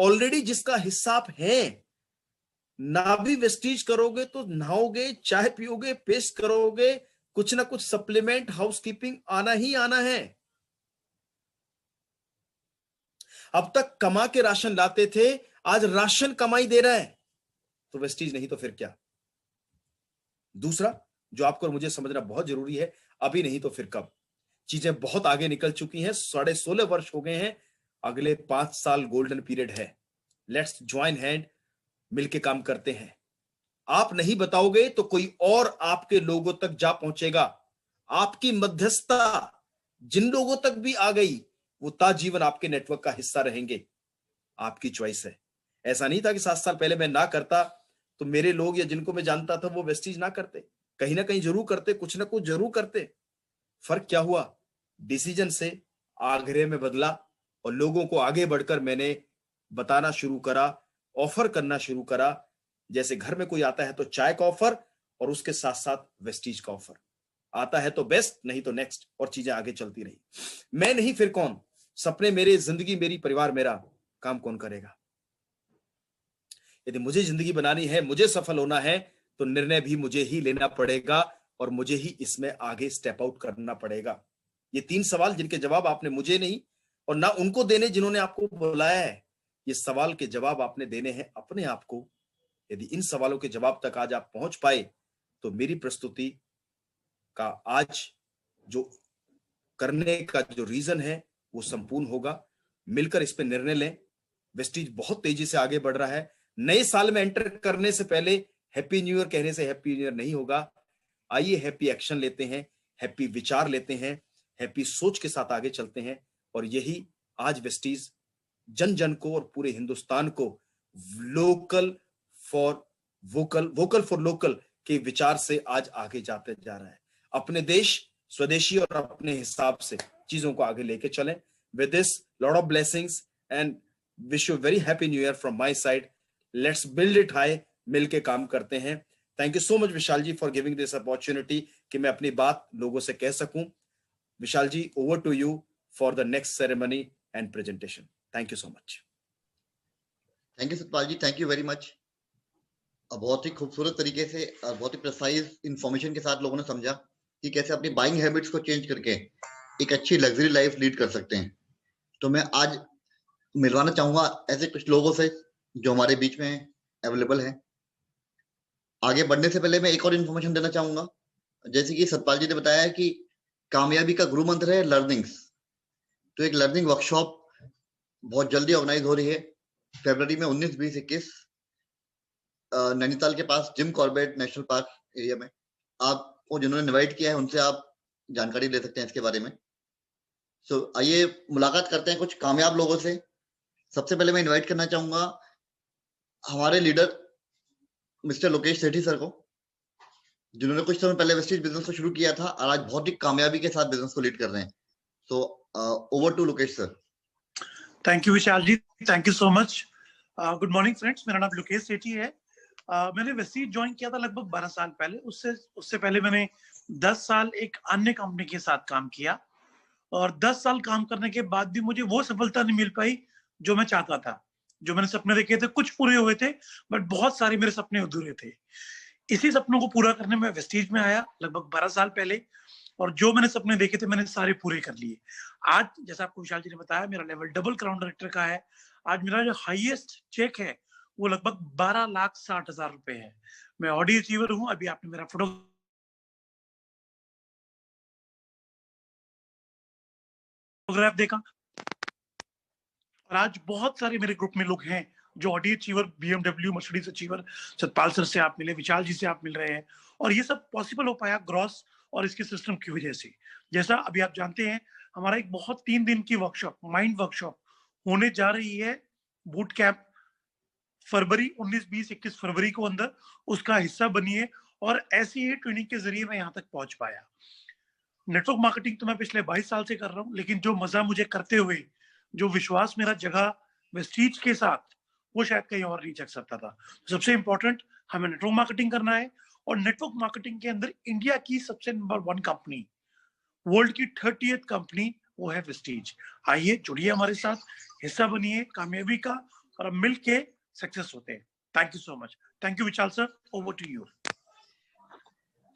Already जिसका हिस्सा आप हैं, ना भी वेस्टीज करोगे तो नहाओगे, चाय पियोगे, पेस्ट करोगे, कुछ ना कुछ सप्लीमेंट, हाउसकीपिंग आना ही आना है। अब तक कमा के राशन लाते थे, आज राशन कमाई दे रहा है, तो वेस्टीज नहीं तो फिर क्या। दूसरा जो आपको और मुझे समझना बहुत जरूरी है, अभी नहीं तो फिर कब। चीजें बहुत आगे निकल चुकी हैं, 16.5 वर्ष हो गए हैं, अगले 5 साल गोल्डन पीरियड है। लेट्स ज्वाइन हैंड, मिलके काम करते हैं। आप नहीं बताओगे तो कोई और आपके लोगों तक जा पहुंचेगा। आपकी मध्यस्थता जिन लोगों तक भी आ गई, वो ताजीवन आपके नेटवर्क का हिस्सा रहेंगे। आपकी चॉइस है। ऐसा नहीं था कि 7 साल पहले मैं ना करता तो मेरे लोग या जिनको मैं जानता था वो वेस्टीज ना करते, कहीं ना कहीं जरूर करते, कुछ ना कुछ जरूर करते। फर्क क्या हुआ, डिसीजन से आग्रह में बदला और लोगों को आगे बढ़कर मैंने बताना शुरू करा, ऑफर करना शुरू करा। जैसे घर में कोई आता है तो चाय का ऑफर, और उसके साथ साथ वेस्टीज का ऑफर आता है तो बेस्ट, नहीं तो नेक्स्ट, और चीजें आगे चलती रही। मैं नहीं फिर कौन, सपने मेरे, जिंदगी मेरी, परिवार मेरा, काम कौन करेगा। यदि मुझे जिंदगी बनानी है, मुझे सफल होना है, तो निर्णय भी मुझे ही लेना पड़ेगा और मुझे ही इसमें आगे स्टेप आउट करना पड़ेगा। ये 3 सवाल जिनके जवाब आपने मुझे नहीं और ना उनको देने जिन्होंने आपको बुलाया है, ये सवाल के जवाब आपने देने हैं अपने आप को। यदि इन सवालों के जवाब तक आज आप पहुंच पाए तो मेरी प्रस्तुति का आज जो करने का जो रीजन है वो संपूर्ण होगा। मिलकर इस पे निर्णय लें। वेस्टीज बहुत तेजी से आगे बढ़ रहा है। नए साल में एंटर करने से पहले हैप्पी न्यू ईयर कहने से हैप्पी न्यू ईयर नहीं होगा। आइए हैप्पी एक्शन लेते हैं, हैप्पी विचार लेते हैं, हैप्पी सोच के साथ आगे चलते हैं। और यही आज वेस्टीज जन जन को और पूरे हिंदुस्तान को local for vocal, vocal for local के विचार से आज आगे जाते जा रहा है। अपने देश, स्वदेशी और अपने हिसाब से चीजों को आगे लेके चलें। With this lot of blessings and wish you very happy new year from my side. Let's build it high, मिलके काम करते हैं। Thank you so much Vishal ji for giving this opportunity कि मैं अपनी बात लोगों से कह सकूं। Vishal ji, over to you for the next ceremony and presentation. Thank you so much. Thank you Satpal ji, thank you very much. बहुत ही खूबसूरत तरीके से और बहुत ही प्रिसाइज इंफॉर्मेशन के साथ लोगों ने समझा कि कैसे अपनी बाइंग हैबिट्स को चेंज करके एक अच्छी लग्जरी लाइफ लीड कर सकते हैं। तो मैं आज मिलवाना चाहूंगा ऐसे कुछ लोगों से जो हमारे बीच में अवेलेबल है। आगे बढ़ने से पहले मैं एक और इन्फॉर्मेशन देना चाहूंगा। जैसे कि सतपाल जी ने बताया कि कामयाबी का गुरु मंत्र है लर्निंग्स। तो एक लर्निंग वर्कशॉप बहुत जल्दी ऑर्गेनाइज हो रही है फरवरी में 19, 20, 21 नैनीताल के पास Jim Corbett national park area में। आपको जिन्होंने इनवाइट किया है उनसे आप जानकारी ले सकते हैं इसके बारे में। सो आइए मुलाकात करते हैं कुछ कामयाब लोगों से। सबसे पहले मैं इनवाइट करना चाहूंगा हमारे लीडर मिस्टर लोकेश सेठी सर को, जिन्होंने कुछ समय पहले वेस्टीज बिजनेस को शुरू किया था और आज बहुत ही कामयाबी के साथ बिजनेस को लीड कर रहे हैं। So over to Lokesh sir. Thank you Vishal ji, thank you so much. Good morning friends, मेरा नाम लोकेश सेठी है। मैंने वेस्टीज ज्वाइन किया था लगभग 12 साल पहले। उससे पहले मैंने 10 साल एक अन्य कंपनी के साथ काम किया और 10 साल काम करने के बाद भी मुझे वो सफलता नहीं मिल पाई जो मैं चाहता था। जो मैंने सपने देखे थे कुछ पूरे हुए थे, बट बहुत सारे मेरे सपने अधूरे थे। इसी सपनों को पूरा करने में वेस्टीज में आया लगभग 12 साल पहले, और जो मैंने सपने देखे थे मैंने सारे पूरे कर लिए। आज जैसा आपको विशाल जी ने बताया, मेरा लेवल डबल क्राउन डायरेक्टर का है। आज मेरा जो हाईएस्ट चेक है वो लगभग 12,60,000 रुपए है। मैं ऑडी अचीवर हूँ। अभी आपने मेरा फोटोग्राफ देखा, और आज बहुत सारे मेरे ग्रुप में लोग हैं जो Audi achiever, BMW, Mercedes achiever. Satpal sir से आप मिले, विशाल जी से आप मिल रहे हैं, और ये सब पॉसिबल हो पाया ग्रॉस और इसके सिस्टम की वजह से। जैसा अभी आप जानते हैं, हमारा एक बहुत 3 दिन की वर्कशॉप, माइंड वर्कशॉप होने जा रही है। बूट कैंप फरवरी 19, 20, 21 फरवरी को अंदर, उसका हिस्सा बनिए। और ऐसी ही ट्रेनिंग के जरिए मैं यहाँ तक पहुंच पाया। नेटवर्क मार्केटिंग तो मैं पिछले 22 साल से कर रहा हूँ, लेकिन जो मजा मुझे करते हुए, जो विश्वास मेरा जगह वेस्टीज के साथ, वो शायद कहीं और नहीं जग सकता था। सबसे इंपॉर्टेंट, हमें नेटवर्क मार्केटिंग करना है, और नेटवर्क मार्केटिंग के अंदर इंडिया की सबसे नंबर 1 कंपनी, वर्ल्ड की 30th कंपनी, वो है वेस्टीज। आइए जुड़िए हमारे साथ, हिस्सा बनिए कामयाबी का, और हम मिल के सक्सेस होते हैं। Thank you so much. Thank you Vishal sir, over to you.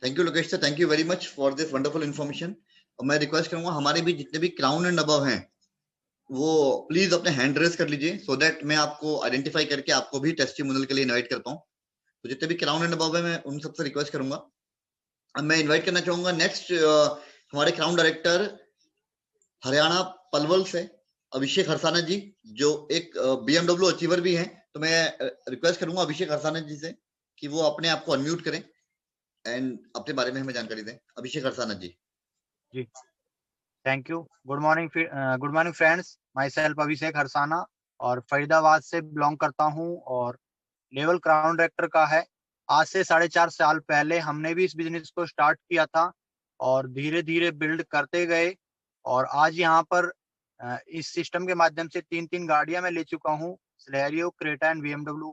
Thank you Lokesh sir, thank you very much for this wonderful information. और मैं रिक्वेस्ट करूंगा हमारे भी जितने भी क्राउन एंड अबव हैं वो प्लीज अपने हैंड रेज कर लीजिए, सो दैट मैं आपको आइडेंटिफाई करके आपको भी टेस्टिमोनियल के लिए इनवाइट कर पाऊं। तो जितने भी क्राउन एंड अबव है मैं उन सबसे रिक्वेस्ट करूंगा। अब मैं इनवाइट करना चाहूंगा नेक्स्ट हमारे क्राउन डायरेक्टर हरियाणा पलवल से अभिषेक हरसाना जी, जो एक BMW अचीवर भी हैं। तो मैं रिक्वेस्ट करूंगा अभिषेक हरसाना जी से कि वो अपने आप को अनम्यूट करें एंड अपने बारे में हमें जानकारी दें। अभिषेक हरसाना जी। जी, thank you. Good morning friends, myself Abhishek Harsana और फरीदाबाद से बिलोंग करता हूं और लेवल क्राउन डायरेक्टर का है। आज से 4.5 साल पहले हमने भी इस बिजनेस को स्टार्ट किया था और धीरे धीरे बिल्ड करते गए और आज यहाँ पर इस सिस्टम के माध्यम से 3 गाड़ियां मैं ले चुका हूँ, Celerio, Creta and BMW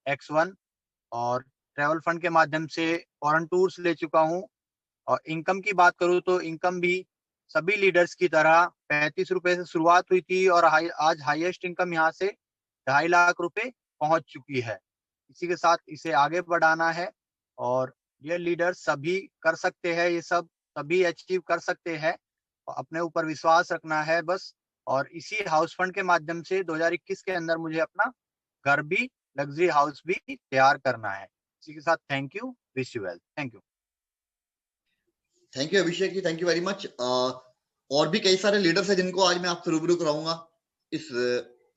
X1, और ट्रैवल फंड के माध्यम से फॉरेन टूर्स ले चुका हूँ। और इनकम की बात करूँ तो इनकम भी सभी लीडर्स की तरह 35 रुपए से शुरुआत हुई थी और आज हाईएस्ट इनकम यहाँ से 2.5 लाख रुपए पहुंच चुकी है। इसी के साथ इसे आगे बढ़ाना है और ये लीडर्स सभी कर सकते हैं, ये सब सभी अचीव कर सकते हैं, अपने ऊपर विश्वास रखना है बस। और इसी हाउस फंड के माध्यम से 2021 के अंदर मुझे अपना घर भी, लग्जरी हाउस भी तैयार करना है। इसी के साथ thank you, wish you well, thank you. Thank you Abhishek ji, thank you very much. और भी कई सारे लीडर्स हैं जिनको आज मैं आपसे रूबरू कराऊंगा इस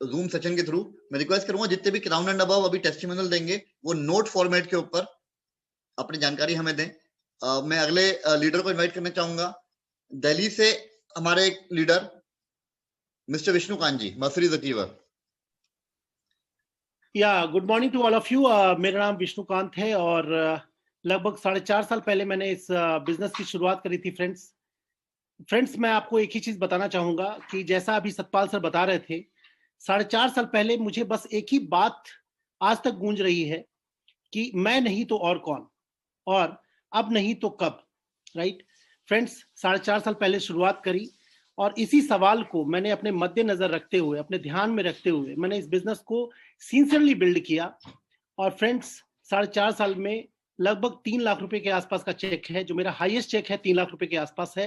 जूम सेशन के थ्रू। मैं रिक्वेस्ट करूंगा जितने भी क्राउन एंड अबव अभी टेस्टिमोनियल देंगे वो नोट फॉर्मेट के ऊपर अपनी जानकारी हमें दें। मैं अगले लीडर को इनवाइट करना चाहूंगा। दिल्ली से हमारे एक leader mister Vishnukant ji, Mercedes achiever. या good morning to all of you. मेरा नाम विष्णुकांत है और लगभग 4.5 साल पहले मैंने इस बिजनेस की शुरुआत करी थी। फ्रेंड्स मैं आपको एक ही चीज बताना चाहूंगा कि जैसा अभी सतपाल सर बता रहे थे, 4.5 साल पहले मुझे बस एक ही बात आज तक गूंज रही है कि मैं नहीं तो और कौन, और अब नहीं तो कब। राइट फ्रेंड्स, 4.5 साल पहले शुरुआत करी और इसी सवाल को मैंने अपने मद्देनजर रखते हुए, अपने ध्यान में रखते हुए मैंने इस बिजनेस को सिंसियरली बिल्ड किया। और फ्रेंड्स 4.5 साल में लगभग 3 लाख रुपए के आसपास का चेक है, जो मेरा हाईएस्ट चेक है 3 लाख रुपए के आसपास है।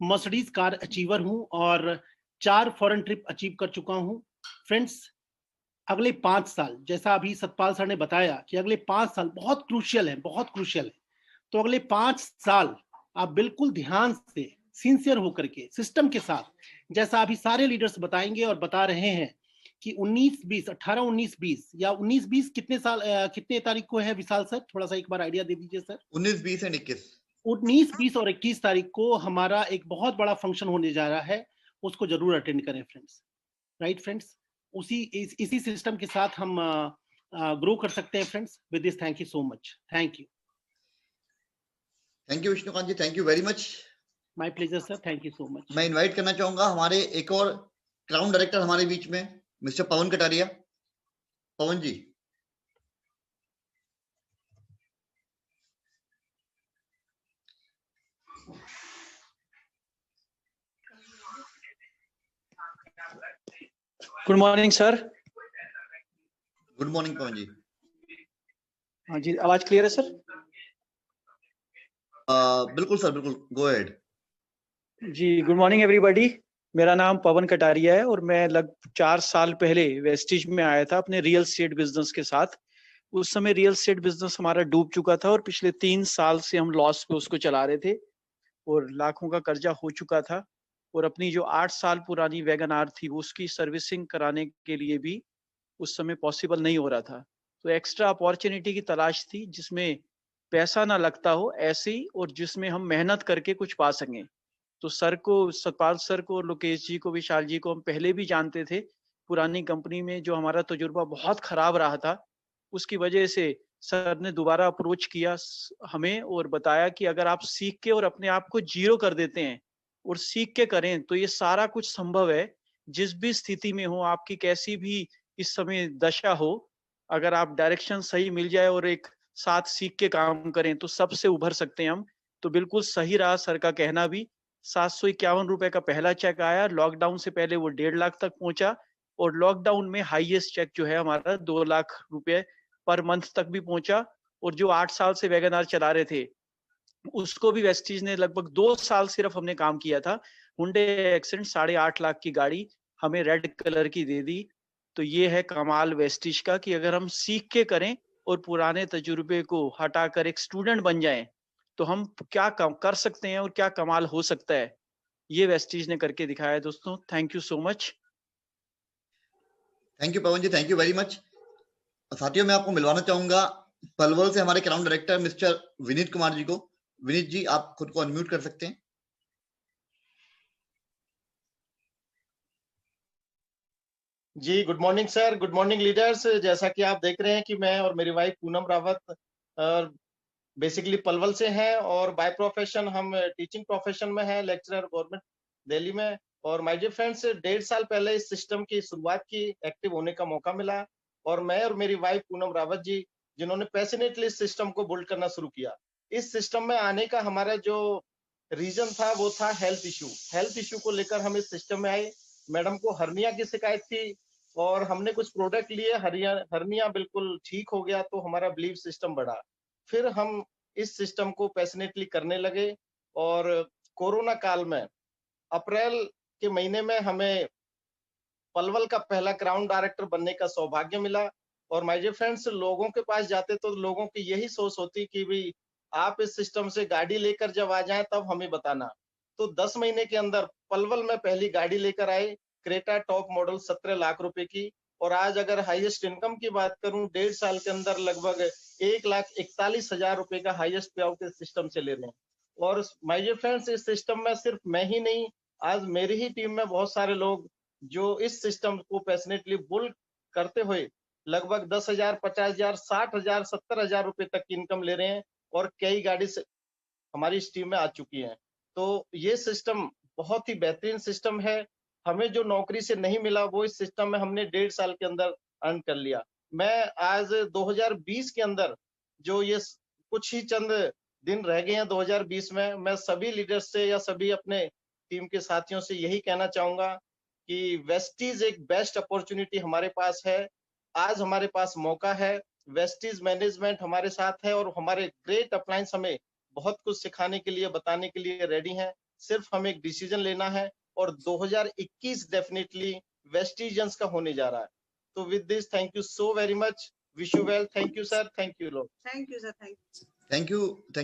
मर्सिडीज कार अचीवर हूं और 4 फॉरेन ट्रिप अचीव कर चुका हूं। फ्रेंड्स अगले 5 साल, जैसा अभी सतपाल सर ने बताया कि अगले 5 साल बहुत क्रूशियल है, बहुत क्रूशियल है। तो अगले 5 साल आप बिल्कुल ध्यान से, सिंसियर होकर के, सिस्टम के साथ, जैसा अभी सारे लीडर्स बताएंगे और बता रहे हैं कि 19-20, 18-19-20 या 19-20 कितने साल, कितने तारीख को है विशाल सर? थोड़ा सा एक बार आइडिया दे दीजिए सर। 19-20 एंड 21। 19, 20 और 21 तारीख को हमारा एक बहुत बड़ा फंक्शन होने जा रहा है, उसको जरूर अटेंड करें फ्रेंड्स। राइट फ्रेंड्स, इसी सिस्टम के साथ हम ग्रो कर सकते हैं friends. With this thank you so much. Thank you. Thank you Vishnukant ji, thank you very much. My pleasure sir, thank you so much. मैं इनवाइट करना चाहूंगा हमारे एक और क्राउन डायरेक्टर हमारे बीच में, mister Pawan Kataria. Pawan ji. Good morning sir. Good morning Pawan ji. हाँ जी, आवाज क्लियर है सर? बिल्कुल सर, बिल्कुल, गो अहेड। जी, गुड मॉर्निंग एवरीबॉडी। मेरा नाम पवन कटारिया है और मैं लगभग 4 साल पहले वेस्टिज में आया था अपने रियल एस्टेट बिजनेस के साथ। उस समय रियल एस्टेट बिजनेस हमारा डूब चुका था और पिछले 3 साल से हम लॉस पे उसको चला रहे थे और लाखों का कर्जा हो चुका था। और अपनी जो 8 साल पुरानी वैगन आर थी उसकी सर्विसिंग कराने के लिए भी उस समय पॉसिबल नहीं हो रहा था। तो एक्स्ट्रा अपॉर्चुनिटी की तलाश थी जिसमें पैसा ना लगता हो ऐसे ही, और जिसमें हम मेहनत करके कुछ पा सकें। तो सर को, सतपाल सर को, लोकेश जी को, विशाल जी को हम पहले भी जानते थे। पुरानी कंपनी में जो हमारा तजुर्बा बहुत खराब रहा था, उसकी वजह से सर ने दोबारा अप्रोच किया हमें और बताया कि अगर आप सीख के और अपने आप को जीरो कर देते हैं और सीख के करें तो ये सारा कुछ संभव है। जिस भी स्थिति में हो, आपकी कैसी भी इस समय दशा हो, अगर आप डायरेक्शन सही मिल जाए और एक साथ सीख के काम करें तो सबसे उभर सकते हैं हम। तो बिल्कुल सही रहा सर का कहना भी। 751 रुपए का पहला चेक आया, लॉकडाउन से पहले वो 1.5 लाख तक पहुंचा। और लॉकडाउन में हाईएस्ट चेक जो है हमारा 2 लाख रुपए पर मंथ तक भी पहुंचा। और जो 8 साल से वैगन आर चला रहे थे उसको भी वेस्टीज ने लगभग 2 साल सिर्फ हमने काम किया था। हुंडई एक्सेंट 8.5 लाख की गाड़ी हमें रेड कलर की दे दी। तो ये है कमाल वेस्टीज का कि अगर हम सीख के करें और पुराने तजुर्बे को हटाकर एक स्टूडेंट बन जाएं तो हम क्या कर सकते हैं और क्या कमाल हो सकता है, ये वेस्टीज ने करके दिखाया है दोस्तों। Thank you so much. Thank you Pawan ji, thank you very much. साथियों, मैं आपको मिलवाना चाहूंगा पलवल से हमारे crown director mister Vineet Kumar ji को। विनीत जी, आप खुद को अनम्यूट कर सकते हैं। जी, good morning sir, good morning leaders. जैसा कि आप देख रहे हैं कि मैं और मेरी वाइफ पूनम रावत बेसिकली पलवल से हैं और बाय प्रोफेशन हम टीचिंग प्रोफेशन में हैं, लेक्चरर गवर्नमेंट दिल्ली में। और माय डियर फ्रेंड्स, 1.5 साल पहले इस सिस्टम की शुरुआत की, एक्टिव होने का मौका मिला और मैं और मेरी वाइफ पूनम रावत जी जिन्होंने पैशनेटली इस सिस्टम को बिल्ड करना शुरू किया। इस सिस्टम में आने का हमारा जो रीजन था वो था हेल्थ इशू। हेल्थ इशू को लेकर हम इस सिस्टम में आए। मैडम को हर्निया की शिकायत थी और हमने कुछ प्रोडक्ट लिए, हर्निया बिल्कुल ठीक हो गया तो हमारा बिलीव सिस्टम बढ़ा। फिर हम इस सिस्टम को पैशनेटली करने लगे और कोरोना काल में अप्रैल के महीने में हमें पलवल का पहला क्राउन डायरेक्टर बनने का सौभाग्य मिला। और माय डियर फ्रेंड्स, लोगों के पास जाते तो लोगों की यही सोच होती कि भाई आप इस सिस्टम से गाड़ी लेकर जब आ जाएं तब हमें बताना। तो 10 महीने के अंदर पलवल में पहली गाड़ी लेकर आए, क्रेटा टॉप मॉडल 17 लाख रुपए की। और आज अगर हाईएस्ट इनकम की बात करूं, 1.5 साल के अंदर लगभग 1,41,000 रुपए का हाईएस्ट पे आउट इस सिस्टम से ले रहे हैं। और माय डियर फ्रेंड्स, इस सिस्टम में सिर्फ मैं ही नहीं, आज मेरी ही टीम में बहुत सारे लोग जो इस सिस्टम को पैशनेटली बुल करते हुए लगभग 10,000, 50,000, 60,000, 70,000 रुपए तक की इनकम ले रहे हैं और कई गाड़ी से हमारी इस टीम में आ चुकी हैं। तो ये सिस्टम बहुत ही बेहतरीन सिस्टम है। हमें जो नौकरी से नहीं मिला वो इस सिस्टम में हमने 1.5 साल के अंदर अर्न कर लिया। मैं आज 2020 के अंदर जो ये कुछ ही चंद दिन रह गए हैं 2020 में, मैं सभी लीडर्स से या सभी अपने टीम के साथियों से यही कहना चाहूंगा कि वेस्टीज एक बेस्ट अपॉर्चुनिटी हमारे पास है। आज हमारे पास मौका है, वेस्टीज मैनेजमेंट हमारे साथ है और हमारे ग्रेट अप्लायंस हमें बहुत कुछ सिखाने के लिए, बताने के लिए रेडी हैं। सिर्फ हमें एक डिसीजन लेना है और 2021 डेफिनेटली वेस्टीजियंस का होने जा रहा है। तो with this, thank you so very much, wish you well. Thank you sir, thank you लोग। Thank you sir, thank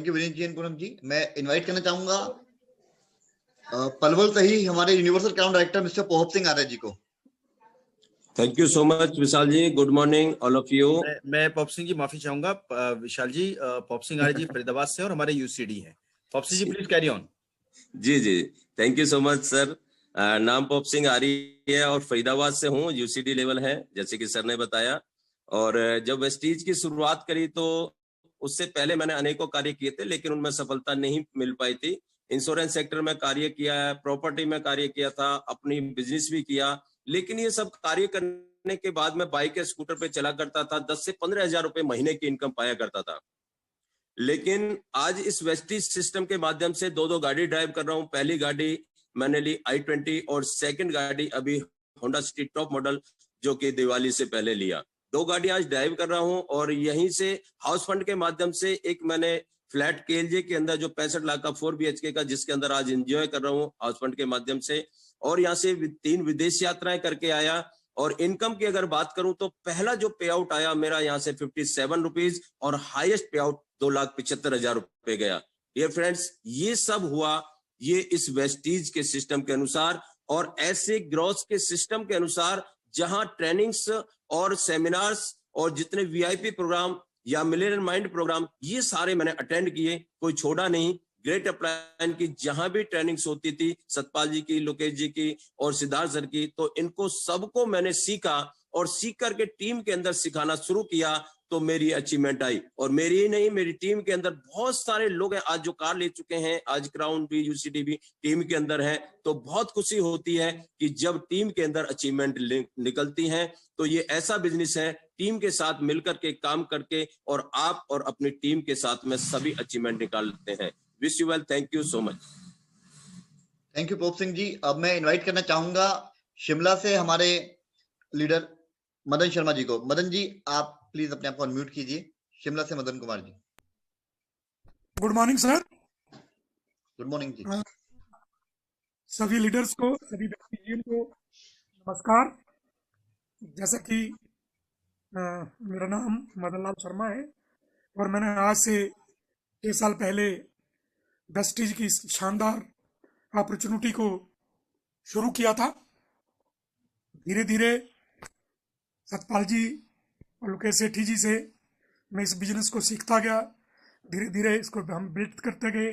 you Vineet ji and Poonam ji. मैं इनवाइट करना चाहूंगा पलवल से ही हमारे universal crown director mister Pohab Singh Arya ji को। Thank you so much Vishal ji, good morning all of you. मैं पॉप सिंह जी माफी चाहूंगा विशाल जी, पॉप सिंह आर्य जी फरीदाबाद से और हमारे यूसीडी हैं। Pop Singh ji please carry on. जी जी, thank you so much sir. नाम पॉप सिंह आर्य है और फरीदाबाद से हूँ, यूसीडी लेवल है जैसे कि सर ने बताया। और जब वेस्टीज की शुरुआत करी तो उससे पहले मैंने अनेकों कार्य किए थे लेकिन उनमें सफलता नहीं मिल पाई थी। इंश्योरेंस सेक्टर में कार्य किया है, प्रॉपर्टी में कार्य किया था, अपनी बिजनेस भी किया, लेकिन ये सब कार्य करने के बाद मैं बाइक या स्कूटर पे चला करता था, 10 से 15,000 रुपए महीने की इनकम पाया करता था। लेकिन आज इस वेस्टीज सिस्टम के माध्यम से 2 गाड़ी ड्राइव कर रहा हूँ। पहली गाड़ी मैंने ली i20 और सेकंड गाड़ी अभी होंडा सिटी टॉप मॉडल जो कि दिवाली से पहले लिया। 2 गाड़ी आज ड्राइव कर रहा हूँ और यहीं से हाउस फंड के माध्यम से एक मैंने फ्लैट केएलजे के अंदर जो 65 लाख का 4 BHK का जिसके अंदर आज एंजॉय कर रहा हूँ हाउस फंड के माध्यम से। और यहाँ से 3 विदेश यात्राएं करके आया। और इनकम की अगर बात करूं तो पहला जो पे आउट आया मेरा यहाँ से 57 रुपीज और हाईएस्ट पे आउट 2,75,000 रुपए गया। ये फ्रेंड्स, ये सब हुआ ये इस वेस्टीज के सिस्टम के अनुसार और ऐसे ग्रोथ के सिस्टम के अनुसार जहां ट्रेनिंग्स और सेमिनार्स और जितने वीआईपी प्रोग्राम या मिलेनियर माइंड प्रोग्राम ये सारे मैंने अटेंड किए, कोई छोड़ा नहीं। ग्रेट अपलायन की जहां भी ट्रेनिंग्स होती थी, सतपाल जी की, लोकेश जी की और सिद्धार्थ सर की, तो इनको सबको मैंने सीखा और सीख करके टीम के अंदर सिखाना शुरू किया तो मेरी अचीवमेंट आई। और मेरी ही नहीं, मेरी टीम के अंदर बहुत सारे लोग हैं आज जो कार ले चुके हैं, आज क्राउन भी यूसीडी भी टीम के अंदर है। तो बहुत खुशी होती है कि जब टीम के अंदर अचीवमेंट निकलती हैं। तो ये ऐसा बिजनेस है टीम के साथ मिलकर के काम करके और आप और अपनी टीम के साथ में सभी अचीवमेंट निकालते हैं। Wish you well, thank you so much. Thank you Pop Singh ji. अब मैं इनवाइट करना चाहूंगा शिमला से हमारे लीडर मदन शर्मा जी को। मदन जी आप प्लीज अपने आप को अनम्यूट कीजिए। शिमला से Madan Kumar ji. Good morning sir. Good morning जी। सभी लीडर्स को, सभी व्यक्तियों को नमस्कार। जैसा कि मेरा नाम मदन लाल शर्मा है और मैंने आज से 6 साल पहले वेस्टीज की इस शानदार अपॉर्चुनिटी को शुरू किया था। धीरे धीरे सतपाल जी और लोकेश सेठी जी से मैं इस बिजनेस को सीखता गया। धीरे धीरे इसको हम बिल्ड करते गए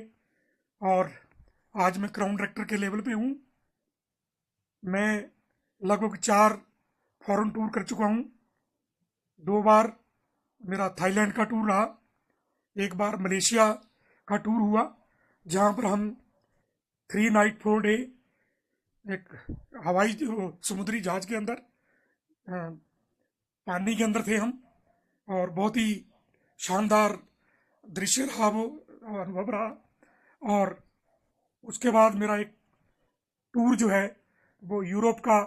और आज मैं क्राउन डायरेक्टर के लेवल पे हूँ। मैं लगभग 4 फॉरेन टूर कर चुका हूँ। 2 बार मेरा थाईलैंड का टूर रहा, 1 बार मलेशिया का टूर हुआ, जहाँ पर हम 3 नाइट 4 डे एक हवाई समुद्री जहाज के अंदर पानी के अंदर थे हम, और बहुत ही शानदार दृश्य रहा, वो अनुभव रहा। और उसके बाद मेरा एक टूर जो है वो यूरोप का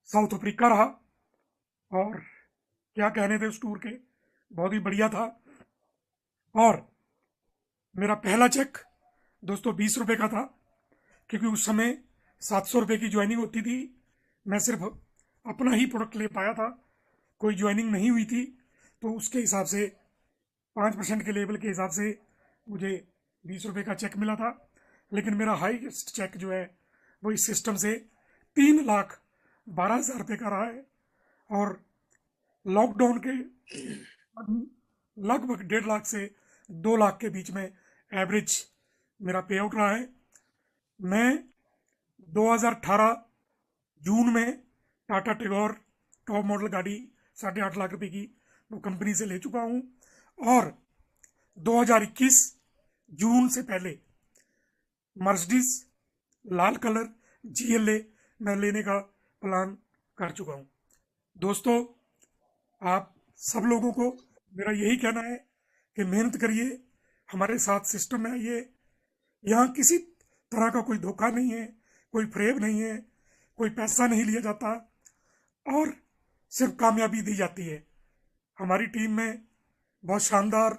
साउथ अफ्रीका रहा, और क्या कहने थे उस टूर के, बहुत ही बढ़िया था। और मेरा पहला चेक दोस्तों 20 रुपये का था, क्योंकि उस समय 700 रुपये की ज्वाइनिंग होती थी। मैं सिर्फ अपना ही प्रोडक्ट ले पाया था, कोई ज्वाइनिंग नहीं हुई थी, तो उसके हिसाब से 5% के लेवल के हिसाब से मुझे 20 रुपये का चेक मिला था। लेकिन मेरा हाईएस्ट चेक जो है वो इस सिस्टम से 3,12,000 रुपये का रहा है, और लॉकडाउन के लगभग 1.5 लाख से 2 लाख के बीच में एवरेज मेरा पे आउट रहा है। मैं 2018 जून में टाटा टिगोर टॉप मॉडल गाड़ी 8.5 लाख रुपए की वो कंपनी से ले चुका हूँ, और 2021 जून से पहले मर्सिडीज लाल कलर GLA मैं लेने का प्लान कर चुका हूँ। दोस्तों आप सब लोगों को मेरा यही कहना है कि मेहनत करिए, हमारे साथ सिस्टम में आइए। यहाँ किसी तरह का कोई धोखा नहीं है, कोई फ्रेब नहीं है, कोई पैसा नहीं लिया जाता, और सिर्फ कामयाबी दी जाती है। हमारी टीम में बहुत शानदार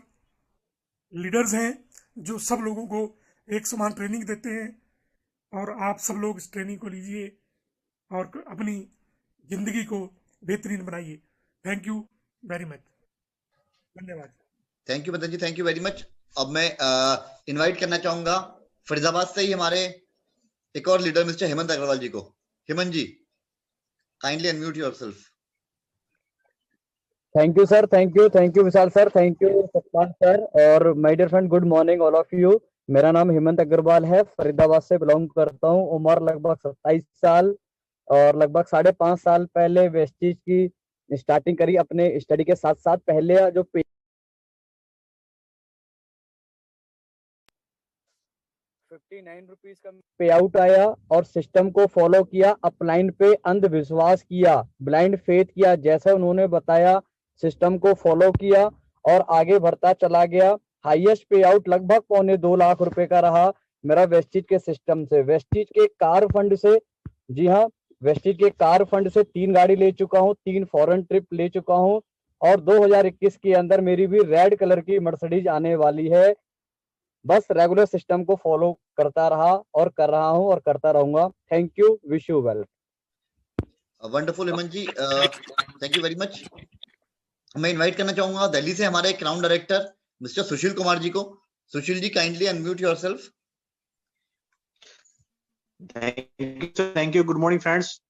लीडर्स हैं जो सब लोगों को एक समान ट्रेनिंग देते हैं, और आप सब लोग इस ट्रेनिंग को लीजिए और अपनी जिंदगी को बेहतरीन बनाइए। थैंक यू वेरी मच, धन्यवाद। Thank you Madan ji, thank you very much. अब मैं इनवाइट करना चाहूंगा फरीदाबाद से ही हमारे एक और लीडर मिस्टर हेमंत अग्रवाल जी को। Hemant ji kindly unmute yourself. Thank you sir, thank you Vishal sir, thank you Satpal sir, और my dear friend good morning all of you. मेरा नाम हेमंत अग्रवाल है, फरीदाबाद से बिलोंग करता हूँ। उम्र लगभग 27 साल, और लगभग 5.5 साल पहले वेस्टीज की स्टार्टिंग करी अपने स्टडी के साथ साथ। पहले जो 59 रुपीज का पे आउट आया, और सिस्टम को फॉलो किया, अपलाइन पे अंधविश्वास किया, ब्लाइंड फेथ किया, जैसा उन्होंने बताया सिस्टम को फॉलो किया और आगे बढ़ता चला गया। हाईएस्ट पे आउट लगभग 2.25 लाख रुपए का रहा मेरा वेस्टीज के सिस्टम से, वेस्टीज के कार फंड से। जी हाँ, वेस्टीज के कार फंड से 3 गाड़ी ले चुका हूँ, 3 फॉरेन ट्रिप ले चुका हूँ, और 2021 के अंदर मेरी भी रेड कलर की मर्सिडीज आने वाली है। बस रेगुलर सिस्टम को फॉलो करता रहा और कर रहा हूं और करता रहूंगा। Thank you, wish you well. Wonderful Hemant ji, thank you very much. मैं इनवाइट करना चाहूंगा दिल्ली से हमारे crown director mister Sushil Kumar ji को। Sushil ji kindly unmute yourself. Thank you, good morning friends.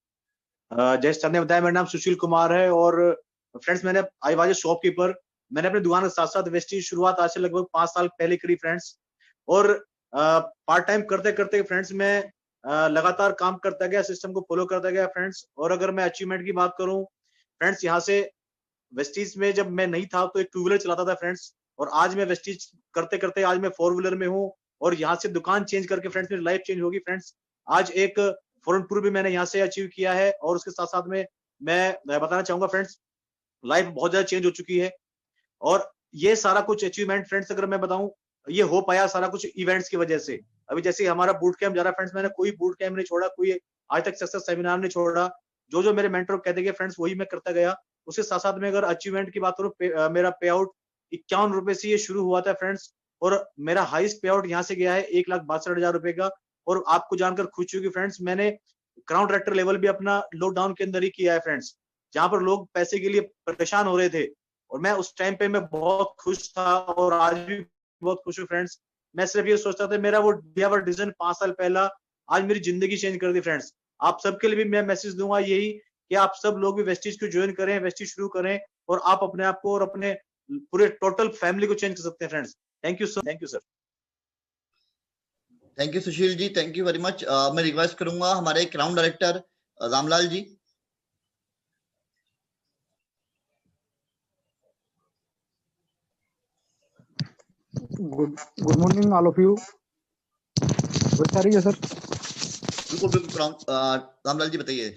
जैसे सर ने बताया मेरा नाम सुशील कुमार है, और फ्रेंड्स मैंने आई वाज ए शॉपकीपर। मैंने अपनी दुकान के साथ साथ वेस्टीज शुरुआत आज से लगभग 5 साल पहले करी फ्रेंड्स, और पार्ट टाइम करते करते फ्रेंड्स मैं लगातार काम करता गया, सिस्टम को फॉलो करता गया फ्रेंड्स। और अगर मैं अचीवमेंट की बात करूं फ्रेंड्स, यहाँ से वेस्टीज में जब मैं नहीं था तो एक 2 व्हीलर चलाता था फ्रेंड्स, और आज मैं वेस्टीज करते करते आज मैं 4 व्हीलर में हूँ, और यहाँ से दुकान चेंज करके फ्रेंड्स मेरी लाइफ चेंज होगी फ्रेंड्स। आज एक फॉरेन टूर भी मैंने यहाँ से अचीव किया है, और उसके साथ साथ में मैं बताना चाहूंगा फ्रेंड्स, लाइफ बहुत ज्यादा चेंज हो चुकी है। और ये सारा कुछ अचीवमेंट फ्रेंड्स अगर मैं बताऊं, ये हो पाया सारा कुछ इवेंट्स की वजह से। अभी जैसे हमारा बूट कैंप जा रहा है फ्रेंड्स, मैंने कोई बूट कैंप नहीं छोड़ा, कोई आज तक सक्सेस सेमिनार नहीं छोड़ा, जो जो मेरे मेंटर कहते गए फ्रेंड्स वही मैं करता गया। उसके साथ साथ में अगर अचीवमेंट की बात करूँ, मेरा पे आउट 51 रुपए से ये शुरू हुआ था फ्रेंड्स, और मेरा हाईएस्ट पे आउट यहाँ से गया है 1,62,000 रुपए का। और आपको जानकर खुशी होगी फ्रेंड्स, मैंने क्राउन डायरेक्टर लेवल भी अपना लॉकडाउन के अंदर ही किया है फ्रेंड्स, जहां पर लोग पैसे के लिए परेशान हो रहे थे, और मैं उस टाइम पे मैं बहुत खुश था और आज भी बहुत खुश हूँ फ्रेंड्स। मैं सिर्फ ये सोचता था, मेरा वो डिसीजन 5 साल पहला आज मेरी जिंदगी चेंज कर दी फ्रेंड्स। आप सबके लिए भी मैं मैसेज दूंगा यही कि आप सब लोग भी वेस्टीज को ज्वाइन करें, वेस्टीज शुरू करें, और आप अपने आप को और अपने पूरे टोटल फैमिली को चेंज कर सकते हैं friends. Thank you sir. Thank you sir. Thank you Sushil ji, thank you very much. मैं रिक्वेस्ट करूंगा हमारे crown director Ramlal ji. Good morning all of you. आ रही है सर? बिल्कुल बिल्कुल, रामलाल जी बताइए।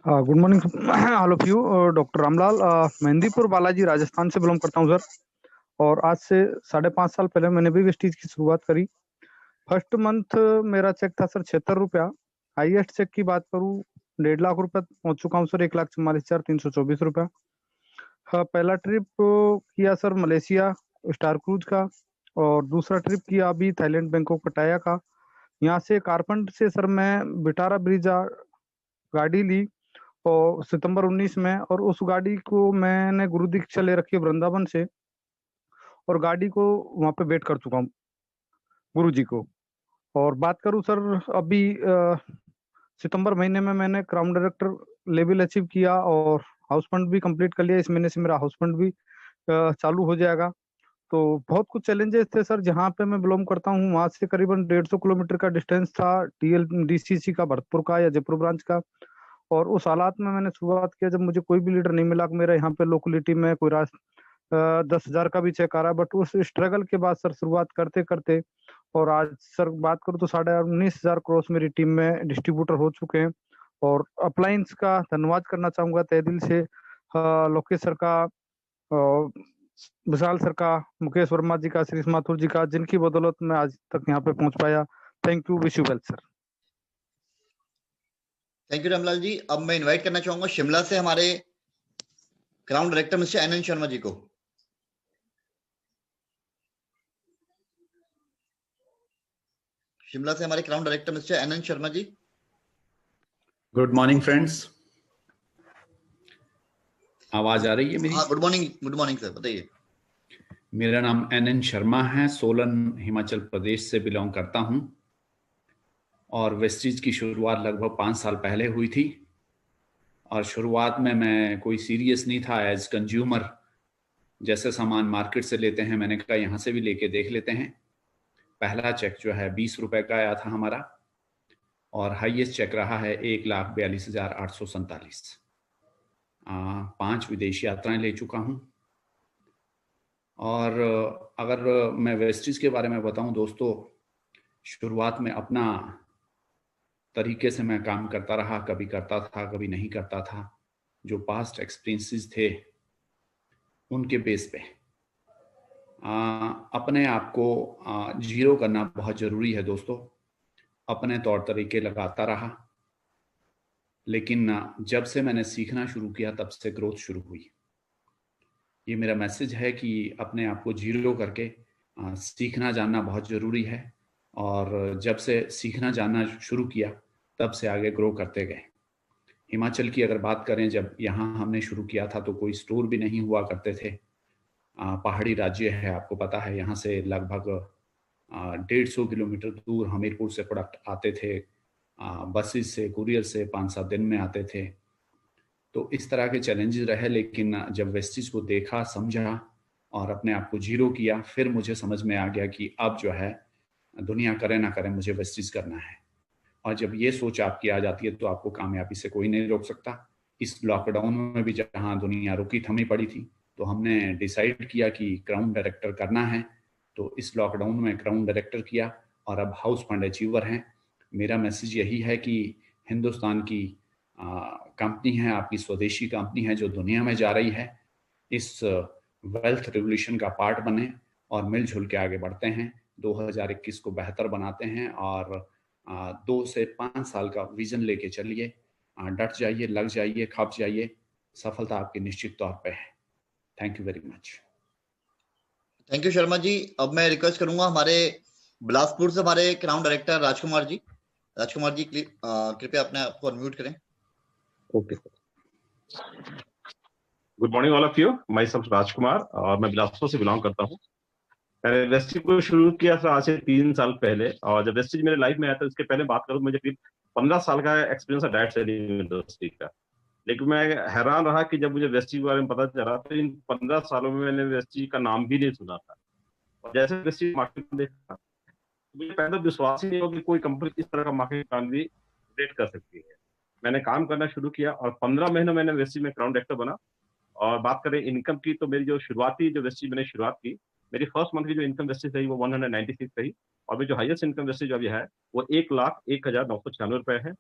Good morning all of you. Doctor Ramlal, Mehandipur Balaji Rajasthan से बिलोंग करता हूँ सर, और आज से 5.5 साल पहले मैंने भी वेस्टीज की शुरुआत करी। फर्स्ट मंथ मेरा चेक था सर 76 रुपया। हाईएस्ट चेक की बात करूँ 1.5 लाख रुपया पहुंच चुका हूँ सर, 1,44,324 रुपया। पहला ट्रिप किया सर मलेशिया स्टार क्रूज का, और दूसरा ट्रिप किया अभी थाईलैंड बैंकॉक पटाया का। यहाँ से कारपंड से सर मैं बिटारा ब्रिज गाड़ी ली और सितंबर 19 में, और उस गाड़ी को मैंने गुरु दीक्षा ले रखी है वृंदावन से, और गाड़ी को वहाँ पे वेट कर चुका हूँ गुरु जी को। और बात करूँ सर अभी सितंबर महीने में मैंने क्राउन डायरेक्टर लेवल अचीव किया और हाउस फंड भी कंप्लीट कर लिया। इस महीने से मेरा हाउस फंड भी चालू हो जाएगा। तो बहुत कुछ चैलेंजेस थे सर। जहाँ पे मैं बिलोंग करता हूँ वहां से करीबन 150 किलोमीटर का डिस्टेंस था DCC का, भरतपुर का या जयपुर ब्रांच का। और उस हालात में मैंने शुरुआत किया जब मुझे कोई भी लीडर नहीं मिला। मेरा यहाँ पे लोकेलिटी में कोई 10,000 का भी चेक आ रहा है, बट उस स्ट्रगल के बाद सर शुरुआत करते करते, और आज सर बात करूँ तो 19,500 क्रॉस मेरी टीम में डिस्ट्रीब्यूटर हो चुके हैं। और अपलायंस का धन्यवाद करना चाहूंगा तहे दिल से, लोकेश सर का, विशाल सर का, मुकेश वर्मा जी का, श्री माथुर जी का, जिनकी बदौलत मैं आज तक यहाँ पे पहुंच पाया। Thank you, wish you well sir. Thank you Ramlal ji. अब मैं इनवाइट करना चाहूंगा शिमला से हमारे crown director mister N N Sharma ji को। शिमला से हमारे crown director mister N N Sharma ji. Good morning friends, आवाज आ रही है मेरी? हाँ, गुड मॉर्निंग सर, बताइए। मेरा नाम एनएन शर्मा है, सोलन हिमाचल प्रदेश से बिलोंग करता हूं, और वेस्टीज की शुरुआत लगभग 5 साल पहले हुई थी। और शुरुआत में मैं कोई सीरियस नहीं था एज कंज्यूमर। जैसे सामान मार्केट से लेते हैं, मैंने कहा यहाँ से भी लेके देख लेते हैं। पहला चेक जो है 20 रुपए का आया था हमारा, और हाईएस्ट चेक रहा है 1,42,847। 5 विदेशी यात्राएं ले चुका हूं। और अगर मैं वेस्टीज के बारे में बताऊं दोस्तों, शुरुआत में अपना तरीके से मैं काम करता रहा, कभी करता था कभी नहीं करता था। जो पास्ट एक्सपीरियंसेस थे उनके बेस पे अपने आप को जीरो करना बहुत ज़रूरी है दोस्तों। अपने तौर तरीके लगाता रहा, लेकिन जब से मैंने सीखना शुरू किया तब से ग्रोथ शुरू हुई। ये मेरा मैसेज है कि अपने आप को जीरो करके सीखना जानना बहुत ज़रूरी है। और जब से सीखना जानना शुरू किया तब से आगे ग्रो करते गए। हिमाचल की अगर बात करें, जब यहाँ हमने शुरू किया था तो कोई स्टोर भी नहीं हुआ करते थे। पहाड़ी राज्य है, आपको पता है। यहाँ से लगभग 150 किलोमीटर दूर हमीरपुर से प्रोडक्ट आते थे, बसेस से, कुरियर से 5-7 दिन में आते थे। तो इस तरह के चैलेंजेस रहे, लेकिन जब वेस्टीज को देखा, समझा और अपने आप को जीरो किया, फिर मुझे समझ में आ गया कि अब जो है दुनिया करे ना करे, मुझे वेस्टीज करना है। और जब ये सोच आपकी आ जाती है तो आपको कामयाबी से कोई नहीं रोक सकता। इस लॉकडाउन में भी जहाँ दुनिया रुकी थमी पड़ी थी, तो हमने डिसाइड किया कि क्राउन डायरेक्टर करना है। तो इस लॉकडाउन में क्राउन डायरेक्टर किया और अब हाउस फंड अचीवर हैं। मेरा मैसेज यही है कि हिंदुस्तान की कंपनी है, आपकी स्वदेशी कंपनी है जो दुनिया में जा रही है, इस वेल्थ रिवोल्यूशन का पार्ट बने और मिलजुल के आगे बढ़ते हैं। 2021 को बेहतर बनाते हैं और 2 से 5 साल का विजन लेके चलिए। डट जाइए, लग जाइए, खप जाइए, सफलता आपकी निश्चित तौर पे है। Thank you very much. Thank you Sharma ji. अब मैं रिक्वेस्ट करूंगा हमारे बिलासपुर से हमारे क्राउन डायरेक्टर राजकुमार जी। राजकुमार जी कृपया अपने आप को अनम्यूट करें। Okay sir. Good morning all of you, myself Rajkumar और मैं बिलासपुर से बिलोंग करता हूँ। मैंने वेस्टिज को शुरू किया था आज से 3 साल पहले, और जब वेस्टिज मेरे लाइफ में आया था उसके पहले बात करूँ, मुझे करीब 15 साल का एक्सपीरियंस है डायरेक्ट सेलिंग इंडस्ट्री का। लेकिन मैं हैरान रहा कि जब मुझे वेस्टिज के बारे में पता चला तो इन 15 सालों में मैंने वेस्टिज का नाम भी नहीं सुना था। और जैसे वेस्टिज मार्केट में देखा मुझे पहले विश्वास ही नहीं हो कि कोई कंपनी इस तरह का मार्केट काम भी ऑपरेट कर सकती है। मैंने काम करना शुरू किया और 15 महीने मैंने वेस्टिज में क्राउन डायरेक्टर बना। और बात करें इनकम की तो मेरी जो शुरुआती जो वेस्टिज मैंने शुरुआत की, मेरी फर्स्ट मंथ की जो इनकम वेस्टिज रही वो 196 रही, और मेरी जो हाईएस्ट इनकम वेस्टिज जो अभी है वो 1,01,996 रुपए है।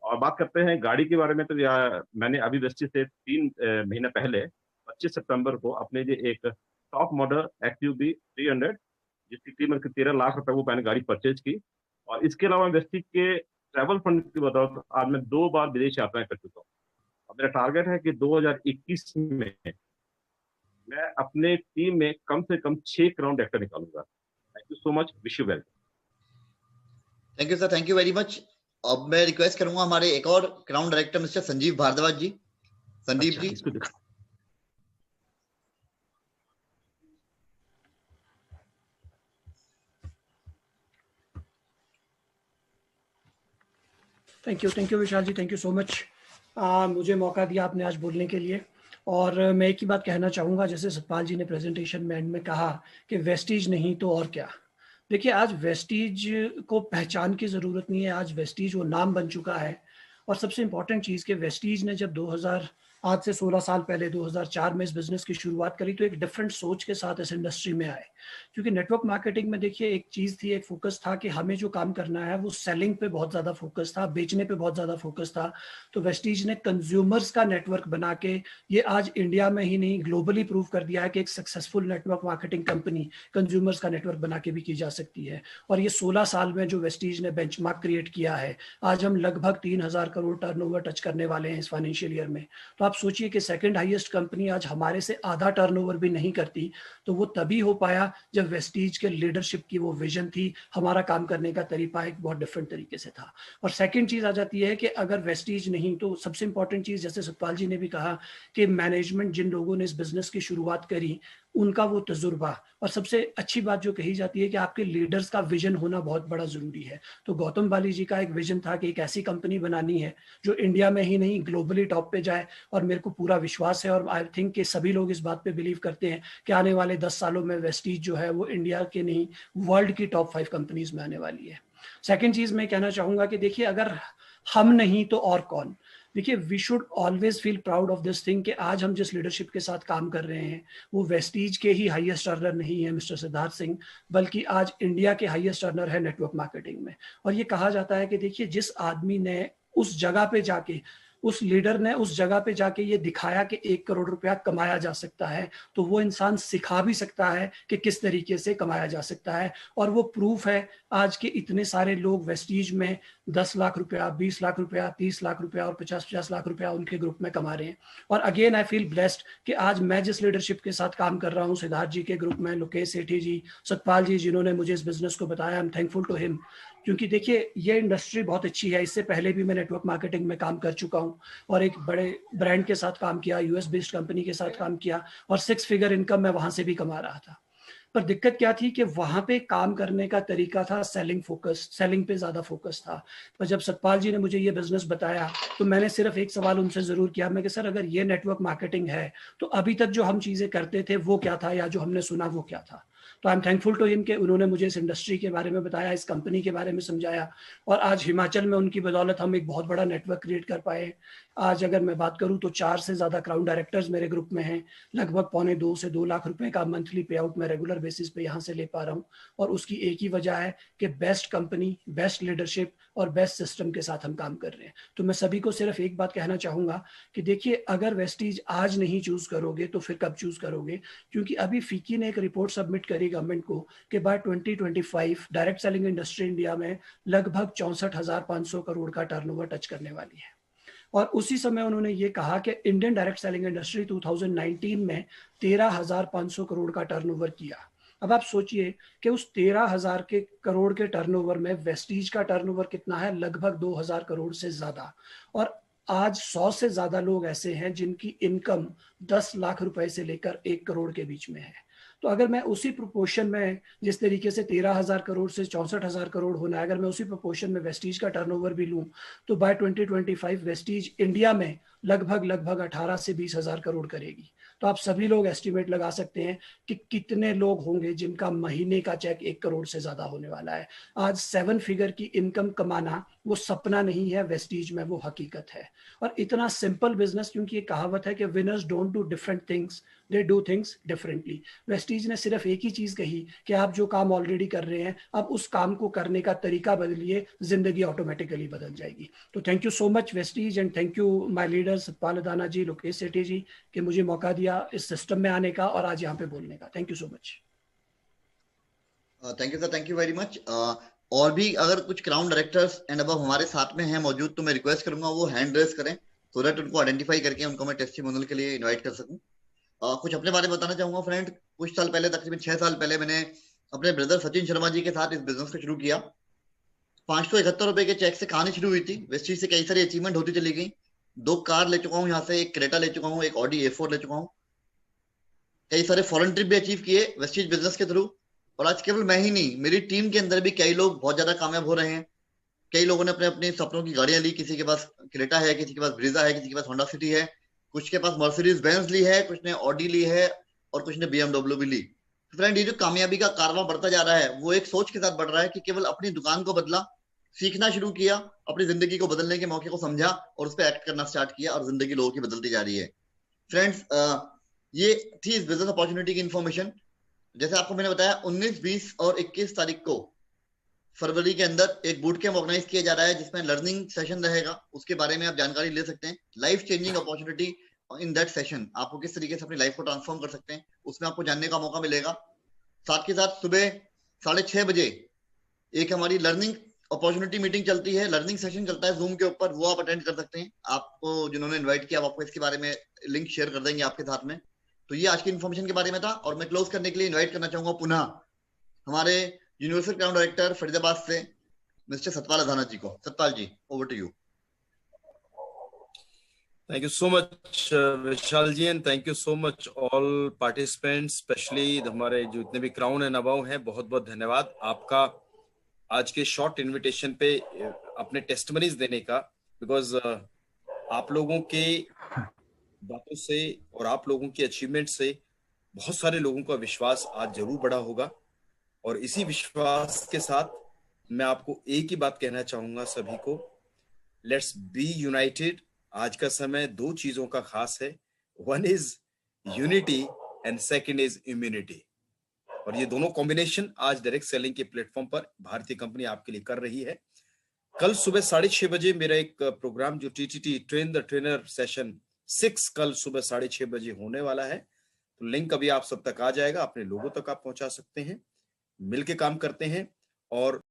और बात करते हैं गाड़ी के बारे में तो मैंने अभी वेस्टिज से 3 महीने पहले 25 सितंबर को अपने जो एक टॉप मॉडल XUV 300 जिसकी कीमत 13 लाख रुपए वो मैंने गाड़ी परचेज की। और इसके अलावा वेस्टिज के ट्रैवल फंड की बदौलत आज मैं 2 बार विदेश यात्राएं कर चुका हूँ। मेरा टारगेट है कि 2021 में मैं अपने टीम में कम से कम 6 क्राउन डायरेक्टर निकालूंगा। Thank you so much, wish you well. Thank you sir, thank you very much. अब मैं रिक्वेस्ट करूंगा हमारे एक और crown director mister Sanjeev Bhardwaj ji. Sandeep ji. Thank you Vishal ji, thank you so much. मुझे मौका दिया आपने आज बोलने के लिए। और मैं एक ही बात कहना चाहूँगा, जैसे सतपाल जी ने प्रेजेंटेशन में एंड में कहा कि वेस्टीज नहीं तो और क्या। देखिए, आज वेस्टीज को पहचान की ज़रूरत नहीं है, आज वेस्टीज वो नाम बन चुका है। और सबसे इम्पॉर्टेंट चीज़ कि वेस्टीज ने जब आज से 16 साल पहले 2004 में इस बिज़नेस की शुरुआत करी तो एक डिफरेंट सोच के साथ इस इंडस्ट्री में आए। क्योंकि नेटवर्क मार्केटिंग में देखिए एक चीज़ थी, एक फोकस था कि हमें जो काम करना है वो सेलिंग पे बहुत ज़्यादा फोकस था, बेचने पे बहुत ज़्यादा फोकस था। तो वेस्टीज ने कंज्यूमर्स का नेटवर्क बना के ये आज इंडिया में ही नहीं ग्लोबली प्रूव कर दिया है कि एक successful network marketing company consumers का नेटवर्क बना के भी की जा सकती है। और ये 16 साल में जो वेस्टीज ने बेंचमार्क क्रिएट किया है, आज हम लगभग 3,000 करोड़ टर्नओवर टच करने वाले हैं इस फाइनेंशियल ईयर में। तो आप सोचिए कि सेकंड हाईएस्ट कंपनी आज हमारे से आधा टर्नओवर भी नहीं करती, तो वो तभी हो पाया जब वेस्टीज के लीडरशिप की वो विजन थी, हमारा काम करने का तरीका एक बहुत डिफरेंट तरीके से था। और सेकंड चीज आ जाती है कि अगर वेस्टीज नहीं तो सबसे इंपॉर्टेंट चीज, जैसे सतपाल जी ने भी कहा कि मैनेजमेंट जिन लोगों ने इस बिजनेस की शुरुआत करी उनका वो तजुर्बा, और सबसे अच्छी बात जो कही जाती है कि आपके लीडर्स का विजन होना बहुत बड़ा जरूरी है। तो गौतम बाली जी का एक विजन था कि एक ऐसी कंपनी बनानी है जो इंडिया में ही नहीं ग्लोबली टॉप पे जाए। और मेरे को पूरा विश्वास है और आई थिंक कि सभी लोग इस बात पे बिलीव करते हैं कि आने वाले 10 सालों में वेस्टीज जो है वो इंडिया के नहीं वर्ल्ड की टॉप 5 कंपनीज में आने वाली है। सेकेंड चीज मैं कहना चाहूंगा कि देखिए, अगर हम नहीं तो और कौन। देखिए, we should always feel proud of this thing कि आज हम जिस लीडरशिप के साथ काम कर रहे हैं वो वेस्टीज के ही हाईएस्ट अर्नर नहीं है मिस्टर सिद्धार्थ सिंह, बल्कि आज इंडिया के हाईएस्ट अर्नर है नेटवर्क मार्केटिंग में। और ये कहा जाता है कि देखिए, जिस आदमी ने उस जगह पे जाके, उस लीडर ने उस जगह पे जाके ये दिखाया कि 1 करोड़ रुपया कमाया जा सकता है, तो वो इंसान सिखा भी सकता है कि किस तरीके से कमाया जा सकता है। और वो प्रूफ है आज के इतने सारे लोग वेस्टीज में 10 लाख रुपया, 20 लाख रुपया, 30 लाख रुपया और 50-50 लाख रुपया उनके ग्रुप में कमा रहे हैं। और अगेन आई फील ब्लेस्ड कि आज मैं जिस लीडरशिप के साथ काम कर रहा हूँ, सिद्धार्थ जी के ग्रुप में लोकेश सेठी जी, सतपाल जी जिन्होंने मुझे इस बिजनेस को बताया, I am thankful to him. क्योंकि देखिए, ये इंडस्ट्री बहुत अच्छी है। इससे पहले भी मैं नेटवर्क मार्केटिंग में काम कर चुका हूँ और एक बड़े ब्रांड के साथ काम किया, यूएस बेस्ड कंपनी के साथ काम किया, और 6 फिगर इनकम मैं वहां से भी कमा रहा था। पर दिक्कत क्या थी कि वहां पे काम करने का तरीका था सेलिंग फोकस, सेलिंग पे ज्यादा फोकस था। पर जब सतपाल जी ने मुझे ये बिजनेस बताया तो मैंने सिर्फ एक सवाल उनसे जरूर किया, मैं कि सर अगर ये नेटवर्क मार्केटिंग है तो अभी तक जो हम चीजें करते थे वो क्या था, या जो हमने सुना वो क्या था। तो I am thankful to him कि उन्होंने मुझे इस इंडस्ट्री के बारे में बताया, इस कंपनी के बारे में समझाया, और आज हिमाचल में उनकी बदौलत हम एक बहुत बड़ा नेटवर्क क्रिएट कर पाए। आज अगर मैं बात करूं तो 4 से ज्यादा क्राउन डायरेक्टर्स मेरे ग्रुप में हैं। लगभग 1.25 से 2 लाख रुपए का मंथली पे आउट मैं रेगुलर बेसिस पे यहाँ से ले पा रहा हूँ। और उसकी एक ही वजह है कि बेस्ट कंपनी, बेस्ट लीडरशिप और बेस्ट सिस्टम के साथ हम काम कर रहे हैं। तो मैं सभी को सिर्फ एक बात कहना चाहूंगा कि देखिए, अगर वेस्टीज आज नहीं चूज करोगे तो फिर कब चूज करोगे। क्योंकि अभी फीकी ने एक रिपोर्ट सबमिट करी गवर्नमेंट को कि by 2025 direct selling industry India में लगभग 64,500 करोड़ का टर्नओवर टच करने वाली है। और उसी समय उन्होंने ये कहा कि इंडियन डायरेक्ट सेलिंग इंडस्ट्री 2019 में 13,500 करोड़ का टर्नओवर किया। अब आप सोचिए कि उस 13,000 के करोड़ के टर्नओवर में वेस्टीज का टर्नओवर कितना है, लगभग 2,000 करोड़ से ज्यादा। और आज 100 से ज्यादा लोग ऐसे हैं जिनकी इनकम 10 लाख रुपए से लेकर 1 करोड़ के बीच में है। तो अगर मैं उसी प्रोपोर्शन में, जिस तरीके से 13,000 करोड़ से 64,000 करोड़ होना है, अगर मैं उसी प्रोपोर्शन में वेस्टीज का टर्नओवर भी लूं तो बाय 2025 वेस्टीज इंडिया में लगभग 18 से 20,000 करोड़ करेगी। तो आप सभी लोग एस्टिमेट लगा सकते हैं कि कितने लोग होंगे जिनका महीने का चेक 1 करोड़ से ज्यादा होने वाला है। आज 7 फिगर की इनकम कमाना वो सपना नहीं है, वेस्टीज में वो हकीकत है। और इतना सिंपल बिजनेस, क्योंकि ये कहावत है कि winners don't do different things, they do things differently. Vestige ने सिर्फ एक ही चीज कही कि आप जो काम ऑलरेडी कर रहे हैं, अब उस काम को करने का तरीका बदलिए, जिंदगी ऑटोमेटिकली बदल जाएगी। तो thank you so much Vestige, and thank you my leader Satpal Adana ji, Lokesh Sethi ji, कि मुझे मौका दिया इस सिस्टम में आने का और आज यहाँ पे बोलने का। Thank you so much. Thank you sir, thank you very much. और भी अगर कुछ क्राउन डायरेक्टर्स एंड अब हमारे साथ में हैं मौजूद, तो मैं रिक्वेस्ट करूंगा वो हैंड रेस करें सो दैट उनको आइडेंटिफाई करके उनको मैं टेस्टिमोनियल के लिए इनवाइट कर सकूं। कुछ अपने बारे में बताना चाहूंगा फ्रेंड। कुछ साल पहले, तकरीबन 6 साल पहले, मैंने अपने ब्रदर सचिन शर्मा जी के साथ इस बिजनेस को शुरू किया। 571 रुपए के चेक से कहानी शुरू हुई थी। वेस्टीज से कई सारी अचीवमेंट होती चली गई। 2 कार ले चुका हूँ यहाँ से, एक क्रेटा ले चुका हूँ, एक ऑडी A4 ले चुका हूँ। कई सारे फॉरेन ट्रिप भी अचीव किए वेस्टीज बिजनेस के थ्रू। और आज केवल मैं ही नहीं, मेरी टीम के अंदर भी कई लोग बहुत ज्यादा कामयाब हो रहे हैं। कई लोगों ने अपने अपने सपनों की गाड़ियां ली। किसी के पास क्रेटा है, किसी के पास ब्रीजा है, किसी के पास होंडा सिटी है, कुछ के पास मर्सिडीज बेंज ली है, कुछ ने ऑडी ली है और कुछ ने BMW भी ली। फ्रेंड, ये जो कामयाबी का कारवां बढ़ता जा रहा है वो एक सोच के साथ बढ़ रहा है कि केवल अपनी दुकान को बदला, सीखना शुरू किया, अपनी जिंदगी को बदलने के मौके को समझा और उस पर एक्ट करना स्टार्ट किया और जिंदगी लोगों की बदलती जा रही है। फ्रेंड्स, ये थी इस बिजनेस अपॉर्चुनिटी की इन्फॉर्मेशन। जैसे आपको मैंने बताया, 19, 20 और 21 तारीख को फरवरी के अंदर एक बूट कैंप ऑर्गेनाइज किया जा रहा है जिसमें लर्निंग सेशन रहेगा। उसके बारे में आप जानकारी ले सकते हैं। Life changing opportunity in that session, आपको किस तरीके से अपनी लाइफ को ट्रांसफॉर्म कर सकते हैं, उसमें आपको जानने का मौका मिलेगा। साथ के साथ सुबह 6:30 बजे एक हमारी लर्निंग अपॉर्चुनिटी मीटिंग चलती है, लर्निंग सेशन चलता है जूम के ऊपर, वो आप अटेंड कर सकते हैं। आपको जिन्होंने इन्वाइट किया, आपको इसके बारे में लिंक शेयर कर देंगे आपके साथ में। तो ये आज की इन्फॉर्मेशन के बारे में था। और मैं क्लोज करने के लिए इन्वाइट करना चाहूंगा पुनः हमारे यूनिवर्सल क्राउन डायरेक्टर फरीदाबाद से मिस्टर सतपाल अदाना जी को। Satpal ji, over to you. Thank you so much, Vishal ji, and thank you so much all participants, specially हमारे जो इतने भी क्राउन एंड अबाउ हैं। बहुत बहुत धन्यवाद आपका आज के शॉर्ट इनविटेशन पे अपने टेस्टमनीज देने का, बिकॉज आप लोगों के बातों से और आप लोगों की अचीवमेंट से बहुत सारे लोगों का विश्वास आज जरूर बढ़ा होगा। और इसी विश्वास के साथ मैं आपको एक ही बात कहना चाहूंगा सभी को, लेट्स बी यूनाइटेड। आज का समय 2 चीजों का खास है, one is unity and second is immunity. और ये दोनों कॉम्बिनेशन आज डायरेक्ट सेलिंग के प्लेटफॉर्म पर भारतीय कंपनी आपके लिए कर रही है। कल सुबह 6:30 बजे मेरा एक प्रोग्राम जो TTT train the trainer session 6 कल सुबह 6:30 बजे होने वाला है। तो लिंक अभी आप सब तक आ जाएगा, अपने लोगों तक आप पहुंचा सकते हैं। मिलके काम करते हैं और